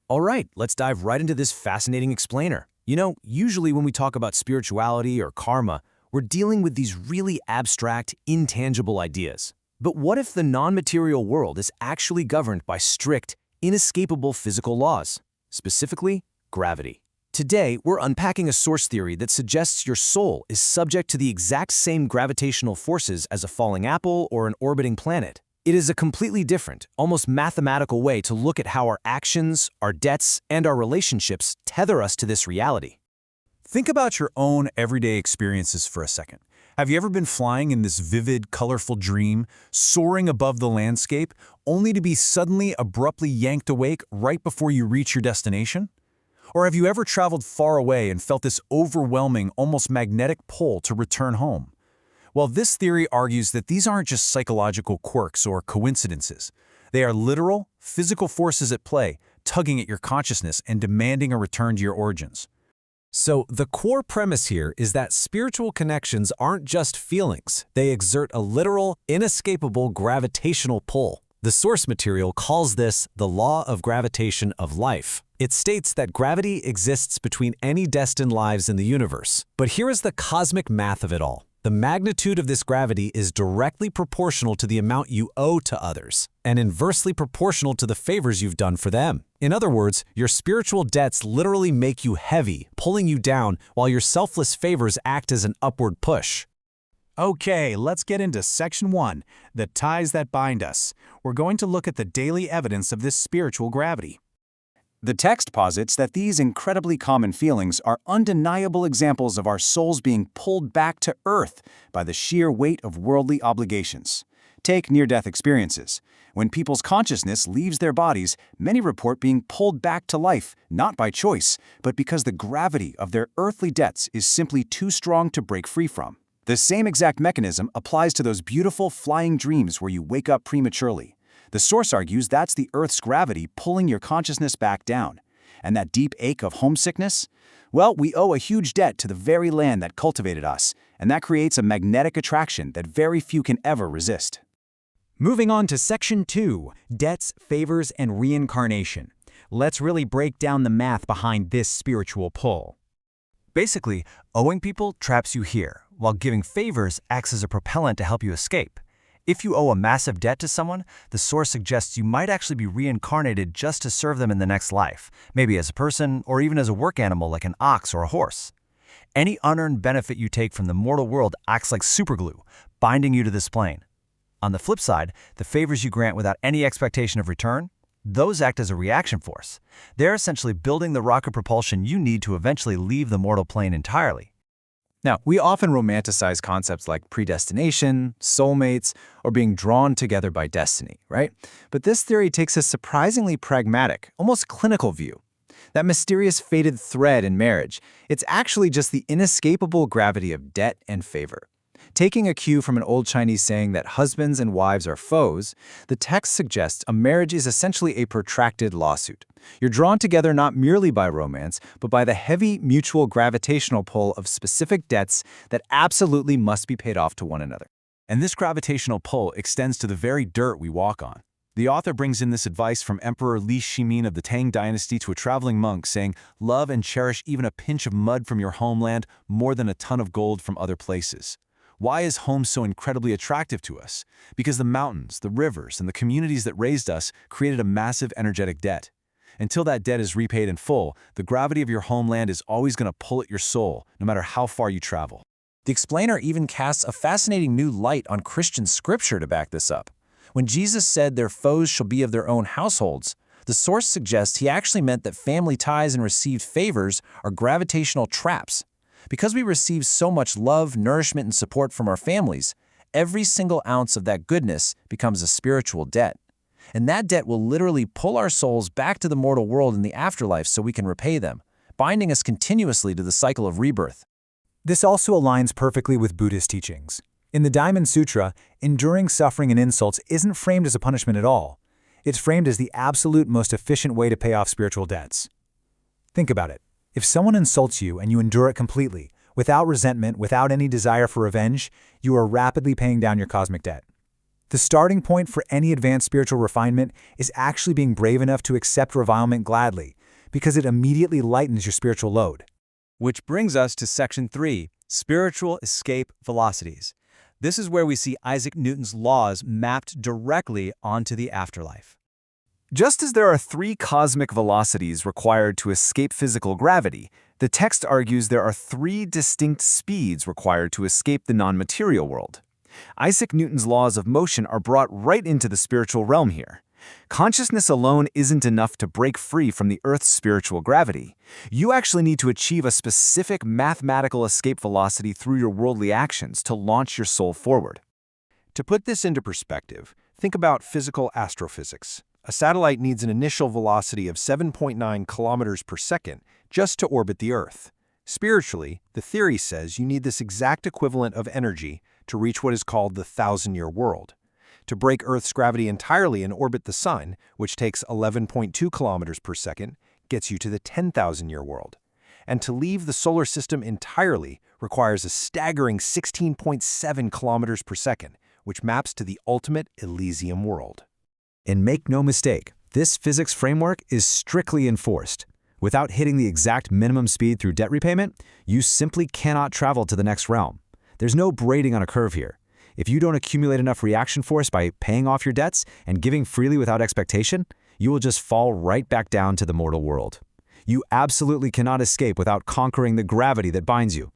All right, let's dive right into this fascinating explainer. Usually when we talk about spirituality or karma, we're dealing with these really abstract, intangible ideas. But what if the non-material world is actually governed by strict, inescapable physical laws? Specifically, gravity. Today, we're unpacking a source theory that suggests your soul is subject to the exact same gravitational forces as a falling apple or an orbiting planet. It is a completely different, almost mathematical way to look at how our actions, our debts, and our relationships tether us to this reality. Think about your own everyday experiences for a second. Have you ever been flying in this vivid, colorful dream, soaring above the landscape, only to be suddenly abruptly yanked awake right before you reach your destination? Or have you ever traveled far away and felt this overwhelming, almost magnetic pull to return home? Well, this theory argues that these aren't just psychological quirks or coincidences. They are literal, physical forces at play, tugging at your consciousness and demanding a return to your origins. So, the core premise here is that spiritual connections aren't just feelings. They exert a literal, inescapable gravitational pull. The source material calls this the law of gravitation of life. It states that gravity exists between any destined lives in the universe. But here is the cosmic math of it all. The magnitude of this gravity is directly proportional to the amount you owe to others, and inversely proportional to the favors you've done for them. In other words, your spiritual debts literally make you heavy, pulling you down, while your selfless favors act as an upward push. Okay, let's get into Section 1, the ties that bind us. We're going to look at the daily evidence of this spiritual gravity. The text posits that these incredibly common feelings are undeniable examples of our souls being pulled back to earth by the sheer weight of worldly obligations. Take near-death experiences. When people's consciousness leaves their bodies, many report being pulled back to life, not by choice, but because the gravity of their earthly debts is simply too strong to break free from. The same exact mechanism applies to those beautiful flying dreams where you wake up prematurely. The source argues that's the Earth's gravity pulling your consciousness back down. And that deep ache of homesickness? Well, we owe a huge debt to the very land that cultivated us, and that creates a magnetic attraction that very few can ever resist. Moving on to Section 2, Debts, Favors, and Reincarnation. Let's really break down the math behind this spiritual pull. Basically, owing people traps you here, while giving favors acts as a propellant to help you escape. If you owe a massive debt to someone, the source suggests you might actually be reincarnated just to serve them in the next life, maybe as a person or even as a work animal like an ox or a horse. Any unearned benefit you take from the mortal world acts like superglue, binding you to this plane. On the flip side, the favors you grant without any expectation of return, those act as a reaction force. They're essentially building the rocket propulsion you need to eventually leave the mortal plane entirely. Now, we often romanticize concepts like predestination, soulmates, or being drawn together by destiny, right? But this theory takes a surprisingly pragmatic, almost clinical view. That mysterious fated thread in marriage, it's actually just the inescapable gravity of debt and favor. Taking a cue from an old Chinese saying that husbands and wives are foes, the text suggests a marriage is essentially a protracted lawsuit. You're drawn together not merely by romance, but by the heavy mutual gravitational pull of specific debts that absolutely must be paid off to one another. And this gravitational pull extends to the very dirt we walk on. The author brings in this advice from Emperor Li Shimin of the Tang dynasty to a traveling monk saying, "Love and cherish even a pinch of mud from your homeland more than a ton of gold from other places." Why is home so incredibly attractive to us? Because the mountains, the rivers, and the communities that raised us created a massive energetic debt. Until that debt is repaid in full, the gravity of your homeland is always going to pull at your soul, no matter how far you travel. The explainer even casts a fascinating new light on Christian scripture to back this up. When Jesus said their foes shall be of their own households, the source suggests he actually meant that family ties and received favors are gravitational traps. Because we receive so much love, nourishment, and support from our families, every single ounce of that goodness becomes a spiritual debt. And that debt will literally pull our souls back to the mortal world in the afterlife so we can repay them, binding us continuously to the cycle of rebirth. This also aligns perfectly with Buddhist teachings. In the Diamond Sutra, enduring suffering and insults isn't framed as a punishment at all. It's framed as the absolute most efficient way to pay off spiritual debts. Think about it. If someone insults you and you endure it completely, without resentment, without any desire for revenge, you are rapidly paying down your cosmic debt. The starting point for any advanced spiritual refinement is actually being brave enough to accept revilement gladly, because it immediately lightens your spiritual load. Which brings us to Section 3, Spiritual Escape Velocities. This is where we see Isaac Newton's laws mapped directly onto the afterlife. Just as there are 3 cosmic velocities required to escape physical gravity, the text argues there are 3 distinct speeds required to escape the non-material world. Isaac Newton's laws of motion are brought right into the spiritual realm here. Consciousness alone isn't enough to break free from the Earth's spiritual gravity. You actually need to achieve a specific mathematical escape velocity through your worldly actions to launch your soul forward. To put this into perspective, think about physical astrophysics. A satellite needs an initial velocity of 7.9 kilometers per second just to orbit the Earth. Spiritually, the theory says you need this exact equivalent of energy to reach what is called the 1,000-year world. To break Earth's gravity entirely and orbit the Sun, which takes 11.2 kilometers per second, gets you to the 10,000-year world. And to leave the solar system entirely requires a staggering 16.7 kilometers per second, which maps to the ultimate Elysium world. And make no mistake, this physics framework is strictly enforced. Without hitting the exact minimum speed through debt repayment, you simply cannot travel to the next realm. There's no braiding on a curve here. If you don't accumulate enough reaction force by paying off your debts and giving freely without expectation, you will just fall right back down to the mortal world. You absolutely cannot escape without conquering the gravity that binds you.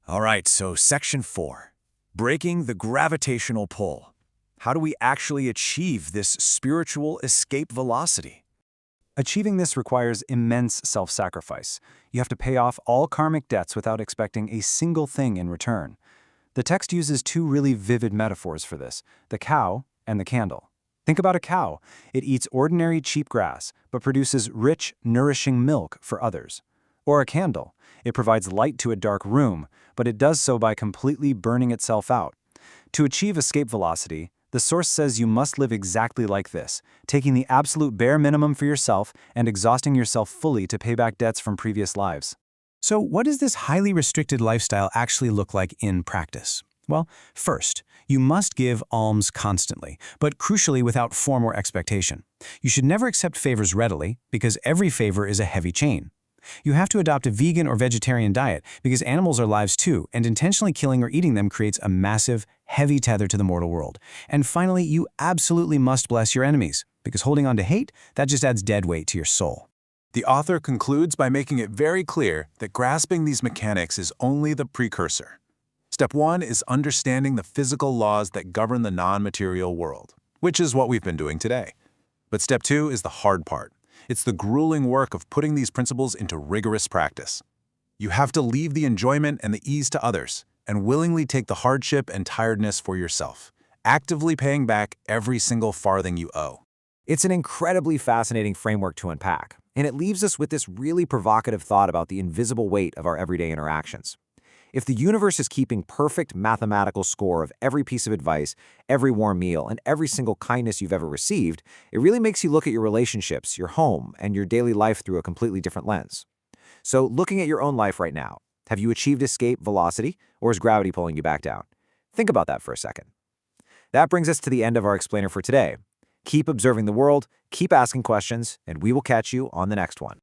All right, so Section 4, breaking the gravitational pull. How do we actually achieve this spiritual escape velocity? Achieving this requires immense self-sacrifice. You have to pay off all karmic debts without expecting a single thing in return. The text uses 2 really vivid metaphors for this, the cow and the candle. Think about a cow. It eats ordinary cheap grass, but produces rich, nourishing milk for others. Or a candle. It provides light to a dark room, but it does so by completely burning itself out. To achieve escape velocity, the source says you must live exactly like this, taking the absolute bare minimum for yourself and exhausting yourself fully to pay back debts from previous lives. So what does this highly restricted lifestyle actually look like in practice? Well, first, you must give alms constantly, but crucially without form or expectation. You should never accept favors readily, because every favor is a heavy chain. You have to adopt a vegan or vegetarian diet, because animals are lives too, and intentionally killing or eating them creates a massive, heavy tether to the mortal world. And finally, you absolutely must bless your enemies, because holding on to hate, that just adds dead weight to your soul. The author concludes by making it very clear that grasping these mechanics is only the precursor. Step 1 is understanding the physical laws that govern the non-material world, which is what we've been doing today. But step 2 is the hard part. It's the grueling work of putting these principles into rigorous practice. You have to leave the enjoyment and the ease to others, and willingly take the hardship and tiredness for yourself, actively paying back every single farthing you owe. It's an incredibly fascinating framework to unpack, and it leaves us with this really provocative thought about the invisible weight of our everyday interactions. If the universe is keeping perfect mathematical score of every piece of advice, every warm meal, and every single kindness you've ever received, it really makes you look at your relationships, your home, and your daily life through a completely different lens. So, looking at your own life right now, have you achieved escape velocity, or is gravity pulling you back down? Think about that for a second. That brings us to the end of our explainer for today. Keep observing the world, keep asking questions, and we will catch you on the next one.